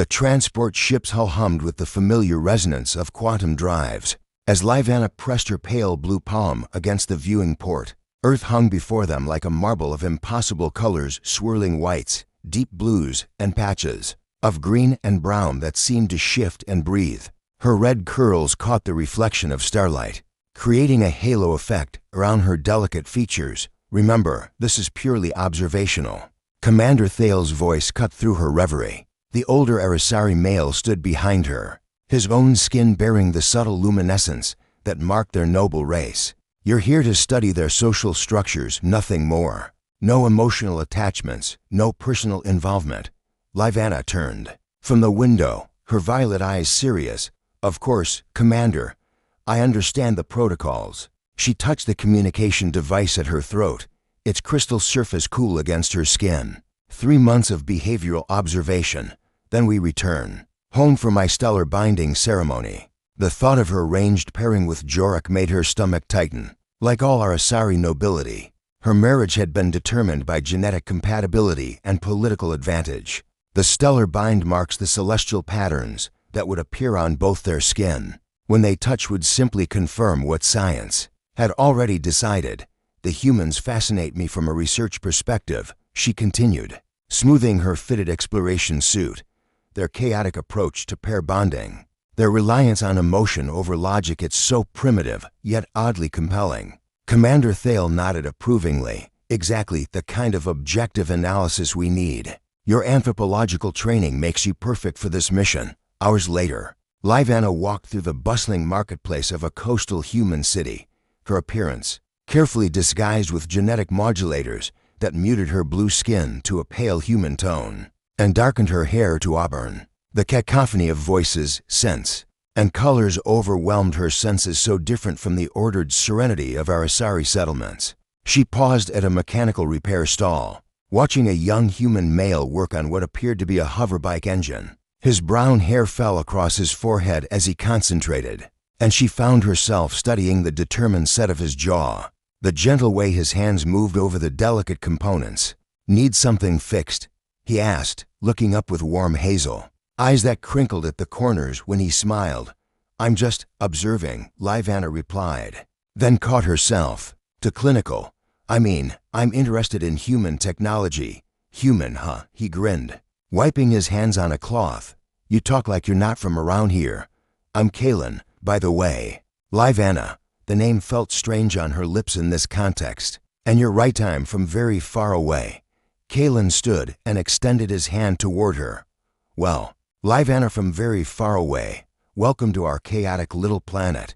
The transport ship's hull hummed with the familiar resonance of quantum drives. As Livanna pressed her pale blue palm against the viewing port, Earth hung before them like a marble of impossible colors, swirling whites, deep blues, and patches of green and brown that seemed to shift and breathe. Her red curls caught the reflection of starlight, creating a halo effect around her delicate features. Remember, this is purely observational. Commander Thale's voice cut through her reverie. The older Arisari male stood behind her, his own skin bearing the subtle luminescence that marked their noble race. You're here to study their social structures, nothing more. No emotional attachments, no personal involvement. Livanna turned from the window, her violet eyes serious. Of course, Commander, I understand the protocols. She touched the communication device at her throat, its crystal surface cool against her skin. 3 months of behavioral observation, then we return home for my stellar binding ceremony. The thought of her arranged pairing with Jorik made her stomach tighten. Like all Arisari nobility, her marriage had been determined by genetic compatibility and political advantage. The stellar bind marks the celestial patterns that would appear on both their skin. When they touch would simply confirm what science had already decided. The humans fascinate me from a research perspective, she continued, smoothing her fitted exploration suit. Their chaotic approach to pair bonding, their reliance on emotion over logic, it's so primitive, yet oddly compelling. Commander Thale nodded approvingly. Exactly the kind of objective analysis we need. Your anthropological training makes you perfect for this mission. Hours later, Livanna walked through the bustling marketplace of a coastal human city. Her appearance, carefully disguised with genetic modulators that muted her blue skin to a pale human tone and darkened her hair to auburn. The cacophony of voices, scents, and colors overwhelmed her senses, so different from the ordered serenity of Arisari settlements. She paused at a mechanical repair stall, watching a young human male work on what appeared to be a hoverbike engine. His brown hair fell across his forehead as he concentrated, and she found herself studying the determined set of his jaw, the gentle way his hands moved over the delicate components. Need something fixed? He asked, looking up with warm hazel eyes that crinkled at the corners when he smiled. I'm just observing, Livanna replied, then caught herself. To clinical. I'm interested in human technology. Human, huh? He grinned, wiping his hands on a cloth. You talk like you're not from around here. I'm Kalen, by the way. Livanna. The name felt strange on her lips in this context. And you're right, I'm from very far away. Kalen stood and extended his hand toward her. Well, Livanna from very far away. Welcome to our chaotic little planet.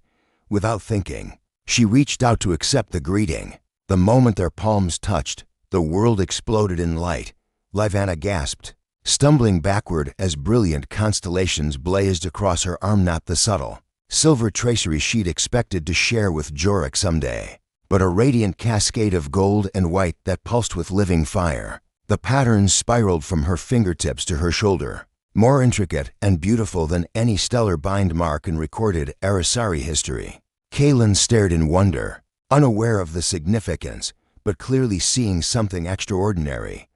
Without thinking, she reached out to accept the greeting. The moment their palms touched, the world exploded in light. Livanna gasped, stumbling backward as brilliant constellations blazed across her arm, not the subtle silver tracery she'd expected to share with Jorik someday, but a radiant cascade of gold and white that pulsed with living fire. The patterns spiraled from her fingertips to her shoulder, more intricate and beautiful than any stellar bind mark in recorded Arisari history. Kalen stared in wonder, unaware of the significance, but clearly seeing something extraordinary.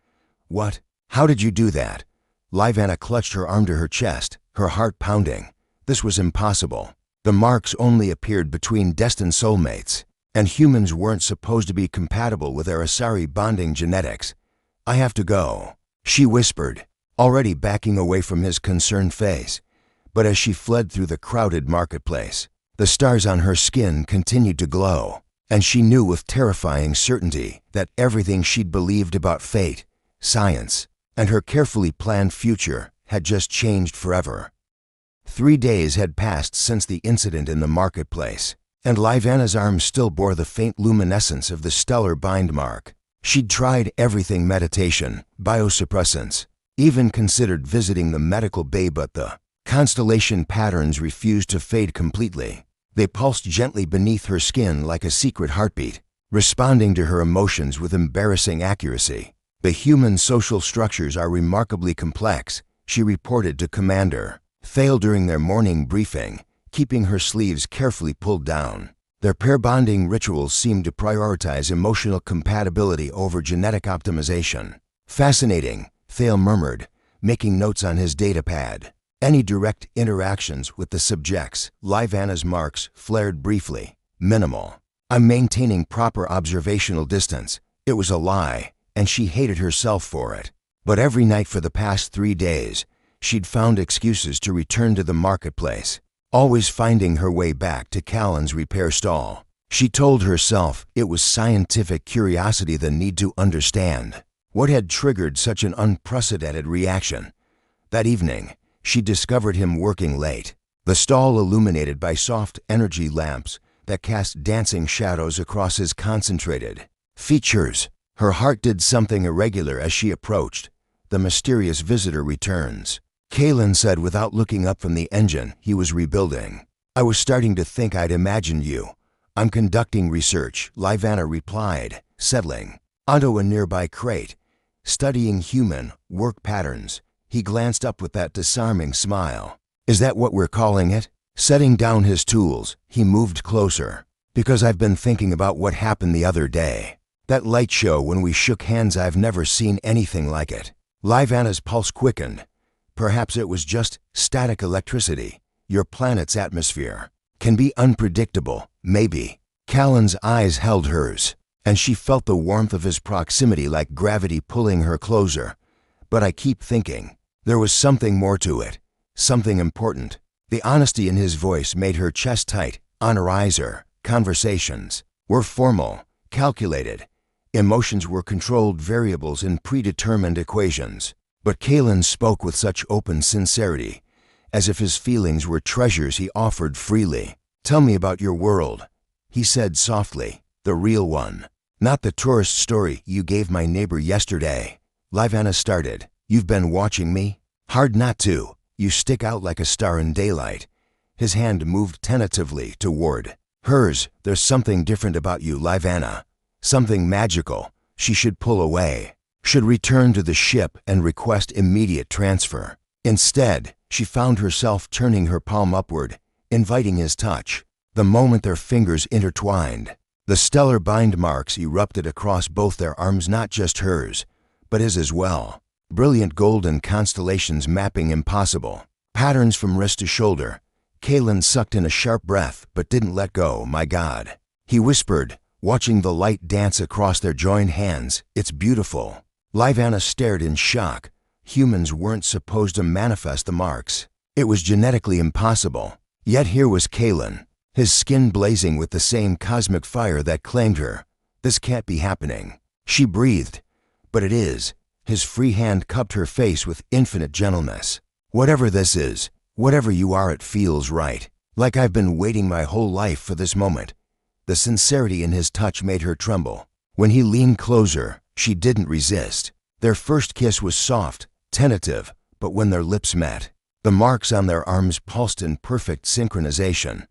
What? How did you do that? Livanna clutched her arm to her chest, her heart pounding. This was impossible. The marks only appeared between destined soulmates, and humans weren't supposed to be compatible with Arisari bonding genetics. I have to go, she whispered, already backing away from his concerned face. But as she fled through the crowded marketplace, the stars on her skin continued to glow, and she knew with terrifying certainty that everything she'd believed about fate, science, and her carefully planned future had just changed forever. 3 days had passed since the incident in the marketplace, and Livanna's arm still bore the faint luminescence of the stellar bind mark. She'd tried everything: meditation, biosuppressants, even considered visiting the medical bay, but the constellation patterns refused to fade completely. They pulsed gently beneath her skin like a secret heartbeat, responding to her emotions with embarrassing accuracy. The human social structures are remarkably complex, she reported to Commander Thale during their morning briefing, keeping her sleeves carefully pulled down. Their pair bonding rituals seemed to prioritize emotional compatibility over genetic optimization. Fascinating, Thale murmured, making notes on his datapad. Any direct interactions with the subjects, Livanna's marks flared briefly. Minimal. I'm maintaining proper observational distance. It was a lie, and she hated herself for it. But every night for the past 3 days, she'd found excuses to return to the marketplace, always finding her way back to Callan's repair stall. She told herself it was scientific curiosity, the need to understand. What had triggered such an unprecedented reaction? That evening, she discovered him working late, the stall illuminated by soft energy lamps that cast dancing shadows across his concentrated features. Her heart did something irregular as she approached. The mysterious visitor returns. Callan said without looking up from the engine he was rebuilding. I was starting to think I'd imagined you. I'm conducting research, Livanna replied, settling onto a nearby crate, studying human work patterns. He glanced up with that disarming smile. Is that what we're calling it? Setting down his tools, he moved closer. Because I've been thinking about what happened the other day. That light show when we shook hands, I've never seen anything like it. Livanna's pulse quickened. Perhaps it was just static electricity. Your planet's atmosphere can be unpredictable, maybe. Callan's eyes held hers, and she felt the warmth of his proximity like gravity pulling her closer. But I keep thinking, there was something more to it, something important. The honesty in his voice made her chest tight. Honorizer, conversations were formal, calculated. Emotions were controlled variables in predetermined equations. But Callan spoke with such open sincerity, as if his feelings were treasures he offered freely. Tell me about your world, he said softly, the real one. Not the tourist story you gave my neighbor yesterday. Livanna started. You've been watching me? Hard not to. You stick out like a star in daylight. His hand moved tentatively toward hers. There's something different about you, Livanna. Something magical. She should pull away. Should return to the ship and request immediate transfer. Instead, she found herself turning her palm upward, inviting his touch. The moment their fingers intertwined, the stellar bind marks erupted across both their arms, not just hers, but his as well. Brilliant golden constellations mapping impossible patterns from wrist to shoulder. Callan sucked in a sharp breath but didn't let go. My God, he whispered, watching the light dance across their joined hands. It's beautiful. Livanna stared in shock. Humans weren't supposed to manifest the marks. It was genetically impossible. Yet here was Callan, his skin blazing with the same cosmic fire that claimed her. This can't be happening. She breathed. But it is. His free hand cupped her face with infinite gentleness. Whatever this is, whatever you are, it feels right. Like I've been waiting my whole life for this moment. The sincerity in his touch made her tremble. When he leaned closer, she didn't resist. Their first kiss was soft, tentative, but when their lips met, the marks on their arms pulsed in perfect synchronization,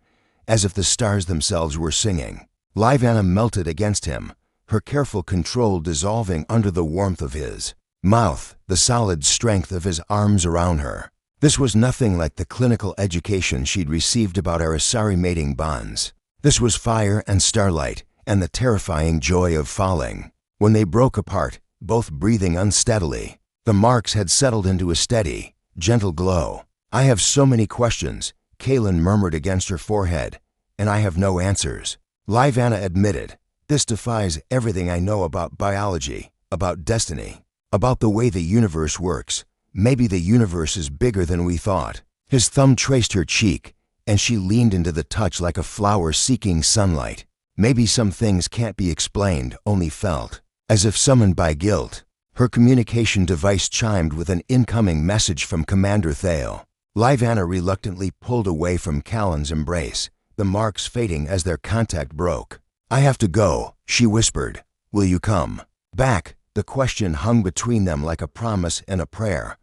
as if the stars themselves were singing. Livanna melted against him, her careful control dissolving under the warmth of his mouth, the solid strength of his arms around her. This was nothing like the clinical education she'd received about Arasari mating bonds. This was fire and starlight, and the terrifying joy of falling. When they broke apart, both breathing unsteadily, the marks had settled into a steady, gentle glow. I have so many questions, Callan murmured against her forehead, and I have no answers. Livanna admitted, this defies everything I know about biology, about destiny, about the way the universe works. Maybe the universe is bigger than we thought. His thumb traced her cheek, and she leaned into the touch like a flower seeking sunlight. Maybe some things can't be explained, only felt. As if summoned by guilt, her communication device chimed with an incoming message from Commander Thale. Livanna reluctantly pulled away from Callan's embrace, the marks fading as their contact broke. I have to go, she whispered. Will you come back? The question hung between them like a promise and a prayer.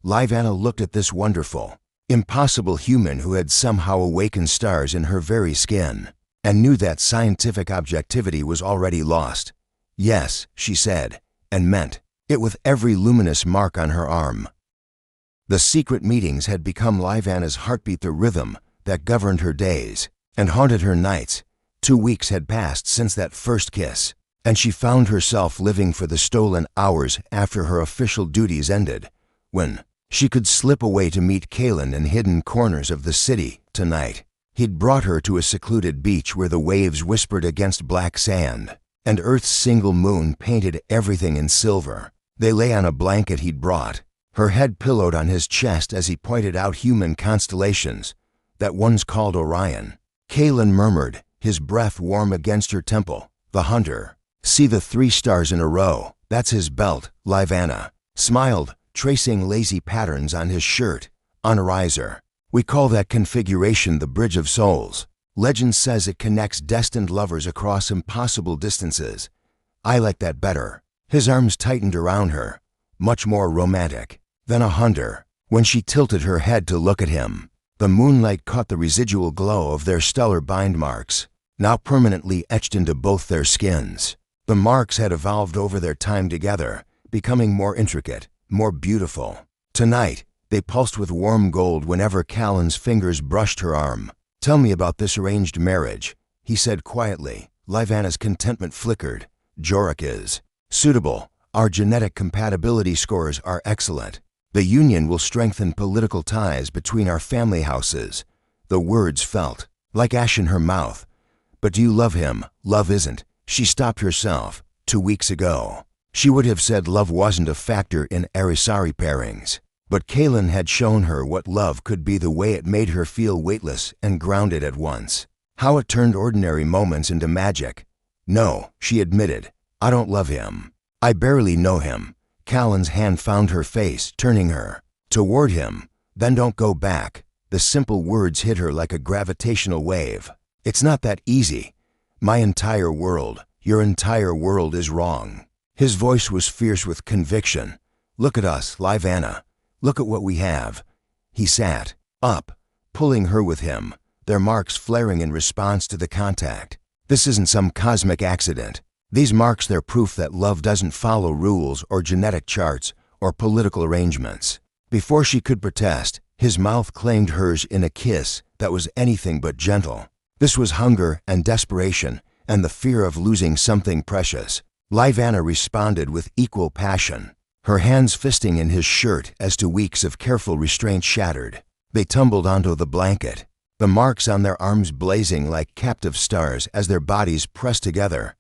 Livanna looked at this wonderful, impossible human who had somehow awakened stars in her very skin, and knew that scientific objectivity was already lost. Yes, she said, and meant it with every luminous mark on her arm. The secret meetings had become Livanna's heartbeat, the rhythm that governed her days and haunted her nights. 2 weeks had passed since that first kiss, and she found herself living for the stolen hours after her official duties ended. When She could slip away to meet Kaelin in hidden corners of the city tonight. He'd brought her to a secluded beach where the waves whispered against black sand, and Earth's single moon painted everything in silver. They lay on a blanket he'd brought, her head pillowed on his chest as he pointed out human constellations. That one's called Orion. Kaelin murmured, his breath warm against her temple. The hunter. See the 3 stars in a row? That's his belt. Livanna smiled, tracing lazy patterns on his shirt. On a riser. We call that configuration the Bridge of Souls. Legend says it connects destined lovers across impossible distances. I like that better. His arms tightened around her, much more romantic than a hunter. When she tilted her head to look at him, the moonlight caught the residual glow of their stellar bind marks, now permanently etched into both their skins. The marks had evolved over their time together, becoming more intricate, more beautiful. Tonight, they pulsed with warm gold whenever Callan's fingers brushed her arm. Tell me about this arranged marriage, he said quietly. Livanna's contentment flickered. Jorok is suitable. Our genetic compatibility scores are excellent. The union will strengthen political ties between our family houses. The words felt like ash in her mouth. But do you love him? Love isn't. She stopped herself. 2 weeks ago, she would have said love wasn't a factor in Arisari pairings. But Kaelin had shown her what love could be, the way it made her feel weightless and grounded at once. How it turned ordinary moments into magic. No, she admitted. I don't love him. I barely know him. Callan's hand found her face, turning her toward him. Then don't go back. The simple words hit her like a gravitational wave. It's not that easy. My entire world, your entire world is wrong. His voice was fierce with conviction. Look at us, Livanna. Look at what we have. He sat up, pulling her with him, their marks flaring in response to the contact. This isn't some cosmic accident. These marks, they're proof that love doesn't follow rules or genetic charts or political arrangements. Before she could protest, his mouth claimed hers in a kiss that was anything but gentle. This was hunger and desperation and the fear of losing something precious. Livanna responded with equal passion, her hands fisting in his shirt as 2 weeks of careful restraint shattered. They tumbled onto the blanket, the marks on their arms blazing like captive stars as their bodies pressed together.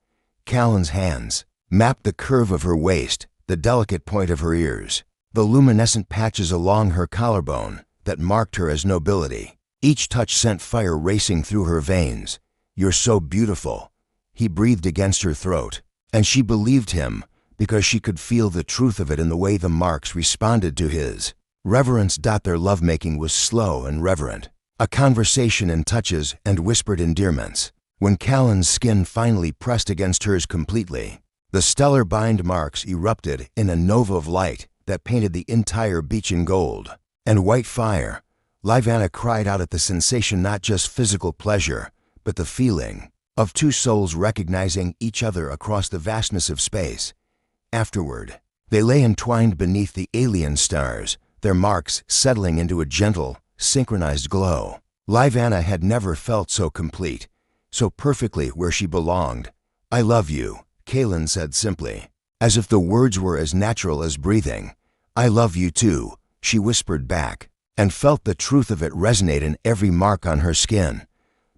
Callan's hands mapped the curve of her waist, the delicate point of her ears, the luminescent patches along her collarbone that marked her as nobility. Each touch sent fire racing through her veins. You're so beautiful, he breathed against her throat, and she believed him because she could feel the truth of it in the way the marks responded to his reverence. Their lovemaking was slow and reverent, a conversation in touches and whispered endearments. When Callan's skin finally pressed against hers completely, the stellar bind marks erupted in a nova of light that painted the entire beach in gold and white fire. Livanna cried out at the sensation, not just physical pleasure, but the feeling of 2 souls recognizing each other across the vastness of space. Afterward, they lay entwined beneath the alien stars, their marks settling into a gentle, synchronized glow. Livanna had never felt so complete, so perfectly where she belonged. I love you, Kaelin said simply, as if the words were as natural as breathing. I love you too, she whispered back, and felt the truth of it resonate in every mark on her skin.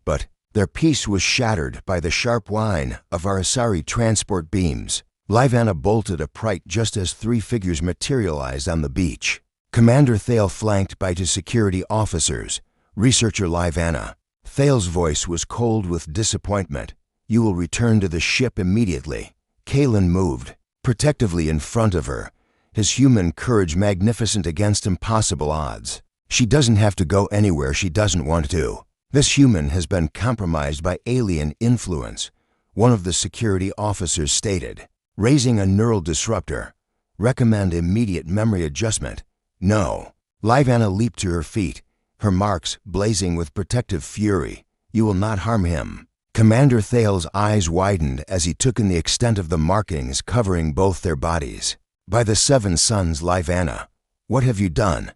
But their peace was shattered by the sharp whine of Arisari transport beams. Livanna bolted upright just as 3 figures materialized on the beach. Commander Thale flanked by 2 security officers. Researcher Livanna. Thale's voice was cold with disappointment. You will return to the ship immediately. Kaelin moved protectively in front of her, his human courage magnificent against impossible odds. She doesn't have to go anywhere she doesn't want to. This human has been compromised by alien influence, one of the security officers stated. Raising a neural disruptor. Recommend immediate memory adjustment. No. Livanna leaped to her feet, her marks blazing with protective fury. You will not harm him. Commander Thale's eyes widened as he took in the extent of the markings covering both their bodies. By the 7 suns, Livanna, what have you done?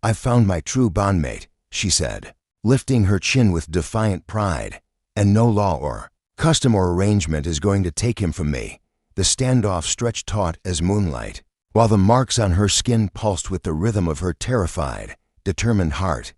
I've found my true bondmate, she said, lifting her chin with defiant pride. And no law or custom or arrangement is going to take him from me. The standoff stretched taut as moonlight. while the marks on her skin pulsed with the rhythm of her terrified, determined heart.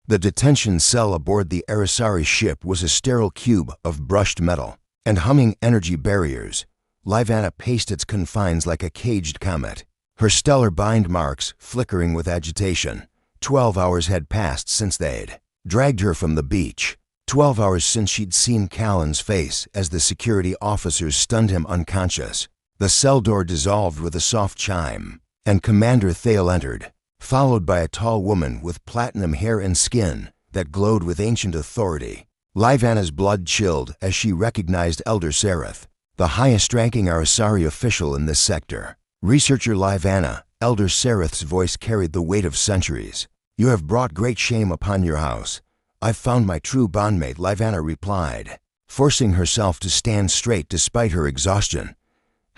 The detention cell aboard the Erisari ship was a sterile cube of brushed metal and humming energy barriers. Livana paced its confines like a caged comet, her stellar bind marks flickering with agitation. 12 hours had passed since they'd dragged her from the beach. 12 hours since she'd seen Callan's face as the security officers stunned him unconscious. The cell door dissolved with a soft chime, and Commander Thale entered, followed by a tall woman with platinum hair and skin that glowed with ancient authority. Livana's blood chilled as she recognized Elder Sereth, the highest-ranking Erisari official in this sector. Researcher Livana, Elder Sereth's voice carried the weight of centuries. "You have brought great shame upon your house. I've found my true bondmate," Livana replied, forcing herself to stand straight despite her exhaustion.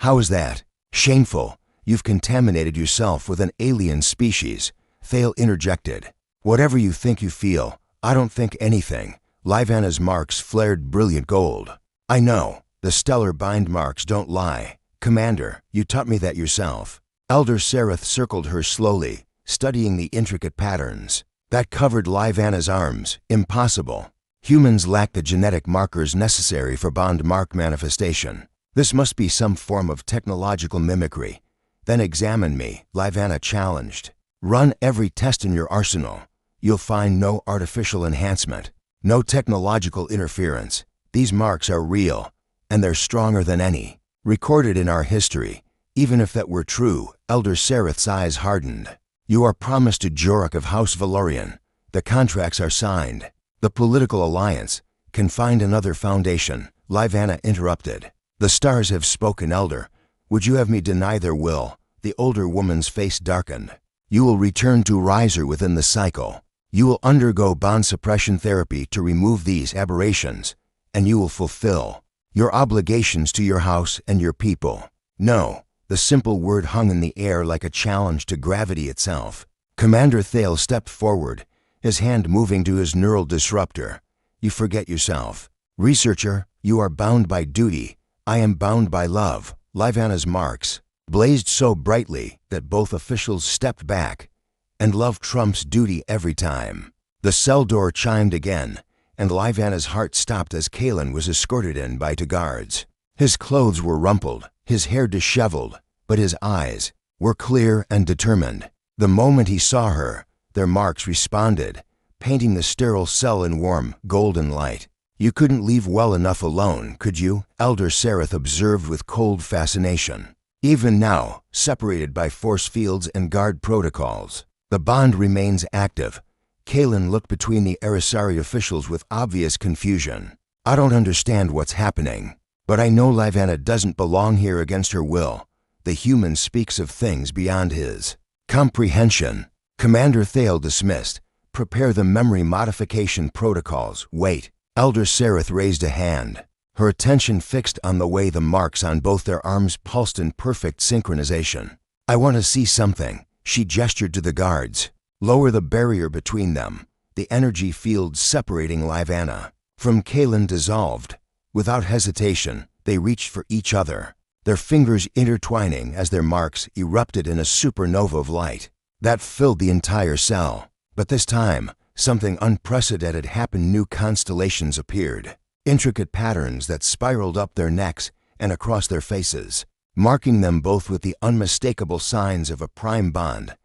"How is that? Shameful. You've contaminated yourself with an alien species," Thale interjected. "Whatever you think you feel, I don't think anything." Livana's marks flared brilliant gold. "I know. The stellar bind marks don't lie. Commander, you taught me that yourself." Elder Sereth circled her slowly, studying the intricate patterns that covered Livana's arms. "Impossible. Humans lack the genetic markers necessary for bond mark manifestation. This must be some form of technological mimicry." "Then examine me," Livana challenged. "Run every test in your arsenal. You'll find no artificial enhancement, no technological interference. These marks are real, and they're stronger than any recorded in our history." Even if that were true, Elder Sereth's eyes hardened. "You are promised to Jorok of House Valorian. The contracts are signed. The political alliance can find another foundation." Livana interrupted. "The stars have spoken, Elder. Would you have me deny their will?" The older woman's face darkened. "You will return to Riser within the cycle. You will undergo bond suppression therapy to remove these aberrations, and you will fulfill your obligations to your house and your people." "No." The simple word hung in the air like a challenge to gravity itself. Commander Thale stepped forward, his hand moving to his neural disruptor. "You forget yourself. Researcher, you are bound by duty. I am bound by love." Livana's marks blazed so brightly that both officials stepped back, and love trumps duty every time. The cell door chimed again, and Livana's heart stopped as Kalen was escorted in by 2 guards. His clothes were rumpled, his hair disheveled, but his eyes were clear and determined. The moment he saw her, their marks responded, painting the sterile cell in warm, golden light. "You couldn't leave well enough alone, could you?" Elder Sereth observed with cold fascination. "Even now, separated by force fields and guard protocols, the bond remains active." Kalen looked between the Erisari officials with obvious confusion. "I don't understand what's happening, but I know Livana doesn't belong here against her will. The human speaks of things beyond his comprehension." Commander Thale dismissed. "Prepare the memory modification protocols." "Wait." Elder Sereth raised a hand, her attention fixed on the way the marks on both their arms pulsed in perfect synchronization. "I want to see something." She gestured to the guards. "Lower the barrier between them." The energy field separating Livana from Kalen dissolved. Without hesitation, they reached for each other, their fingers intertwining as their marks erupted in a supernova of light that filled the entire cell. But this time, something unprecedented happened. New constellations appeared, intricate patterns that spiraled up their necks and across their faces, marking them both with the unmistakable signs of a prime bond.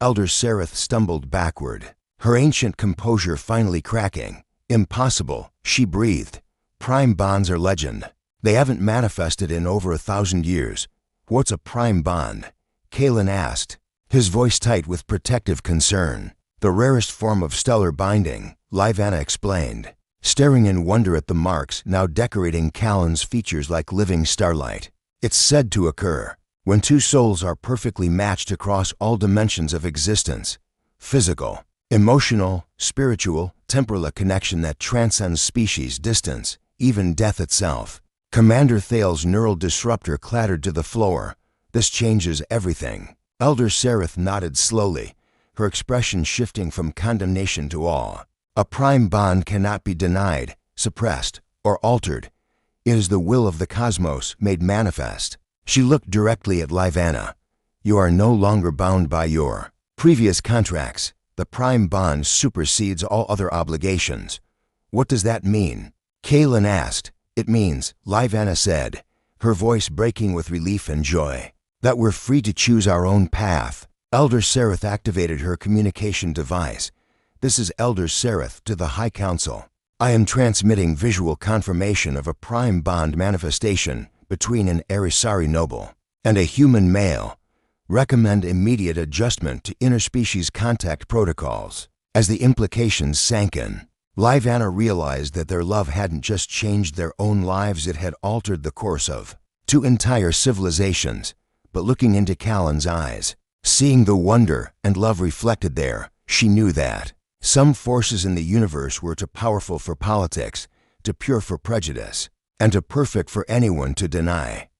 Elder Sereth stumbled backward, her ancient composure finally cracking. "Impossible," she breathed. "Prime bonds are legend. They haven't manifested in over 1,000 years. What's a prime bond?" Kalen asked, his voice tight with protective concern. "The rarest form of stellar binding," Livana explained, staring in wonder at the marks now decorating Callan's features like living starlight. "It's said to occur when 2 souls are perfectly matched across all dimensions of existence. Physical, emotional, spiritual, temporal, a connection that transcends species, distance, even death itself." Commander Thale's neural disruptor clattered to the floor. "This changes everything." Elder Sereth nodded slowly, her expression shifting from condemnation to awe. "A prime bond cannot be denied, suppressed, or altered. It is the will of the cosmos made manifest." She looked directly at Livana, You are no longer bound by your previous contracts. The Prime Bond supersedes all other obligations. What does that mean? Kaylin asked. It means, Livanna said, her voice breaking with relief and joy, that we're free to choose our own path. Elder Sereth activated her communication device. This is Elder Sereth to the High Council. I am transmitting visual confirmation of a Prime Bond manifestation between an Erisari noble and a human male. Recommend immediate adjustment to interspecies contact protocols. As the implications sank in, Livanna realized that their love hadn't just changed their own lives, it had altered the course of two entire civilizations. But looking into Callan's eyes, seeing the wonder and love reflected there, she knew that some forces in the universe were too powerful for politics, too pure for prejudice, and too perfect for anyone to deny.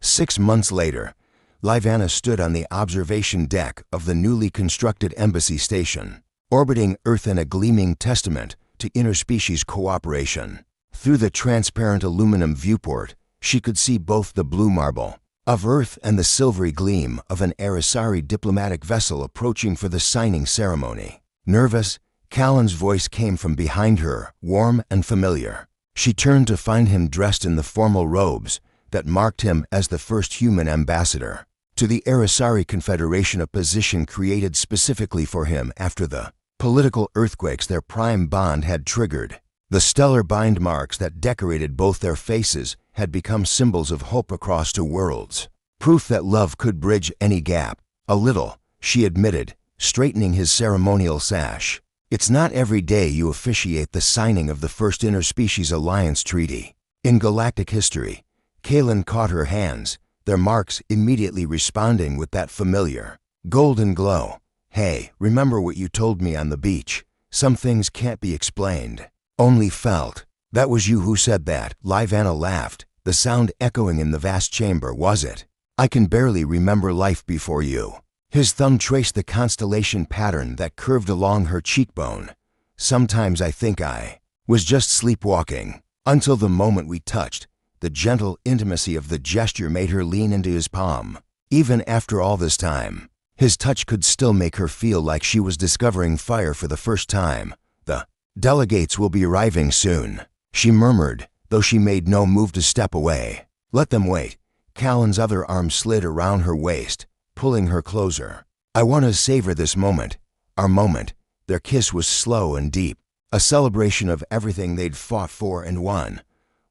6 months later, Livanna stood on the observation deck of the newly constructed embassy station, orbiting Earth in a gleaming testament to interspecies cooperation. Through the transparent aluminum viewport, she could see both the blue marble of Earth and the silvery gleam of an Erisari diplomatic vessel approaching for the signing ceremony. Nervous, Callan's voice came from behind her, warm and familiar. She turned to find him dressed in the formal robes that marked him as the first human ambassador to the Erisari Confederation, a position created specifically for him after the political earthquakes their Prime Bond had triggered. The stellar bind marks that decorated both their faces had become symbols of hope across two worlds. Proof that love could bridge any gap. A little, she admitted, straightening his ceremonial sash. It's not every day you officiate the signing of the first interspecies alliance treaty. In galactic history, Kaylin caught her hands, their marks immediately responding with that familiar golden glow. Hey, remember what you told me on the beach? Some things can't be explained, only felt. That was you who said that. Livanna laughed, the sound echoing in the vast chamber. Was it? I can barely remember life before you. His thumb traced the constellation pattern that curved along her cheekbone. Sometimes I think I was just sleepwalking, until the moment we touched. The gentle intimacy of the gesture made her lean into his palm. Even after all this time, his touch could still make her feel like she was discovering fire for the first time. The delegates will be arriving soon, she murmured, though she made no move to step away. Let them wait. Callan's other arm slid around her waist, pulling her closer. I want to savor this moment. Our moment. Their kiss was slow and deep, a celebration of everything they'd fought for and won.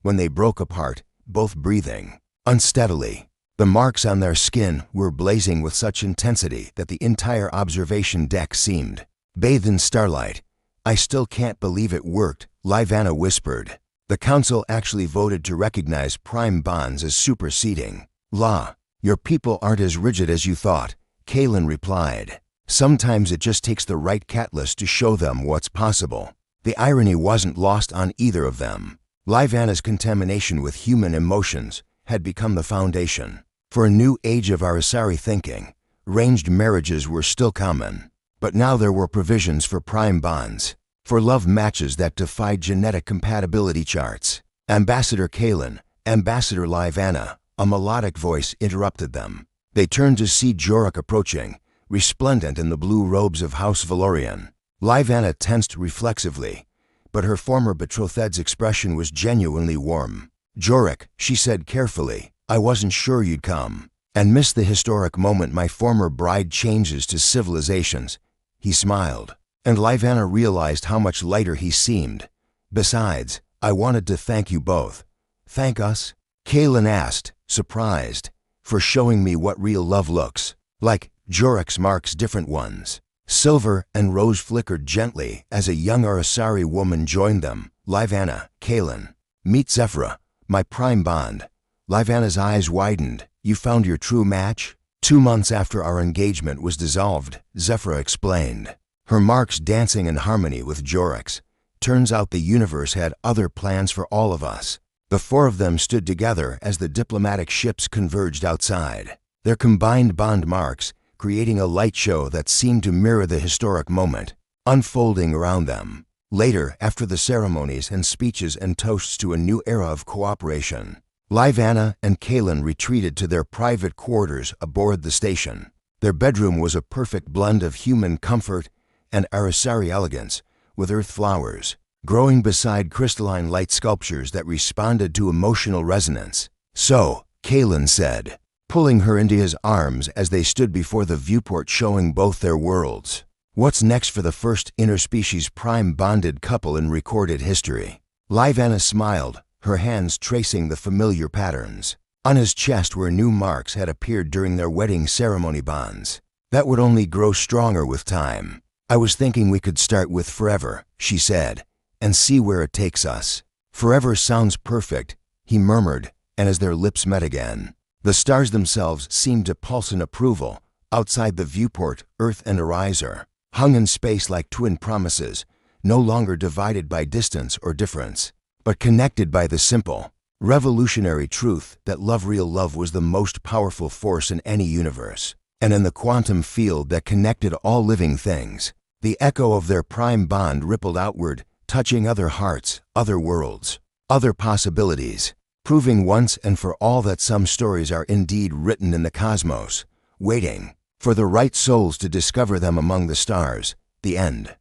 When they broke apart, both breathing unsteadily, the marks on their skin were blazing with such intensity that the entire observation deck seemed bathed in starlight. I still can't believe it worked, Livanna whispered. The council actually voted to recognize Prime Bonds as superseding law. Your people aren't as rigid as you thought, Kaylin replied. Sometimes it just takes the right catalyst to show them what's possible. The irony wasn't lost on either of them. Livanna's contamination with human emotions had become the foundation for a new age of Erisari thinking. Arranged marriages were still common, but now there were provisions for Prime Bonds, for love matches that defied genetic compatibility charts. Ambassador Kaylin, Ambassador Livanna, a melodic voice interrupted them. They turned to see Jorok approaching, resplendent in the blue robes of House Valorian. Livanna tensed reflexively, but her former betrothed's expression was genuinely warm. Jorok, she said carefully, I wasn't sure you'd come and miss the historic moment my former bride changes to civilizations. He smiled, and Livanna realized how much lighter he seemed. Besides, I wanted to thank you both. Thank us? Kaylin asked, surprised. For showing me what real love looks like. Jorok's marks different ones. Silver and rose flickered gently as a young Erisari woman joined them. Livanna, Kaylin. Meet Zephyra, my Prime Bond. Livanna's eyes widened. You found your true match? 2 months after our engagement was dissolved, Zephyra explained, her marks dancing in harmony with Jorok's. Turns out the universe had other plans for all of us. The four of them stood together as the diplomatic ships converged outside, their combined bond marks creating a light show that seemed to mirror the historic moment unfolding around them. Later, after the ceremonies and speeches and toasts to a new era of cooperation, Livanna and Kaelin retreated to their private quarters aboard the station. Their bedroom was a perfect blend of human comfort and Arasari elegance, with earth flowers growing beside crystalline light sculptures that responded to emotional resonance. "So," Kaelin said, pulling her into his arms as they stood before the viewport showing both their worlds. "What's next for the first interspecies prime bonded couple in recorded history?" Livanna smiled, her hands tracing the familiar patterns. On his chest were new marks had appeared during their wedding ceremony bonds. "That would only grow stronger with time. I was thinking we could start with forever," she said, "and see where it takes us." "Forever sounds perfect," he murmured, and as their lips met again, the stars themselves seemed to pulse in approval. Outside the viewport, Earth and Orizer hung in space like twin promises, no longer divided by distance or difference, but connected by the simple, revolutionary truth that real love was the most powerful force in any universe. And in the quantum field that connected all living things, the echo of their prime bond rippled outward, touching other hearts, other worlds, other possibilities, proving once and for all that some stories are indeed written in the cosmos, waiting for the right souls to discover them among the stars. The end.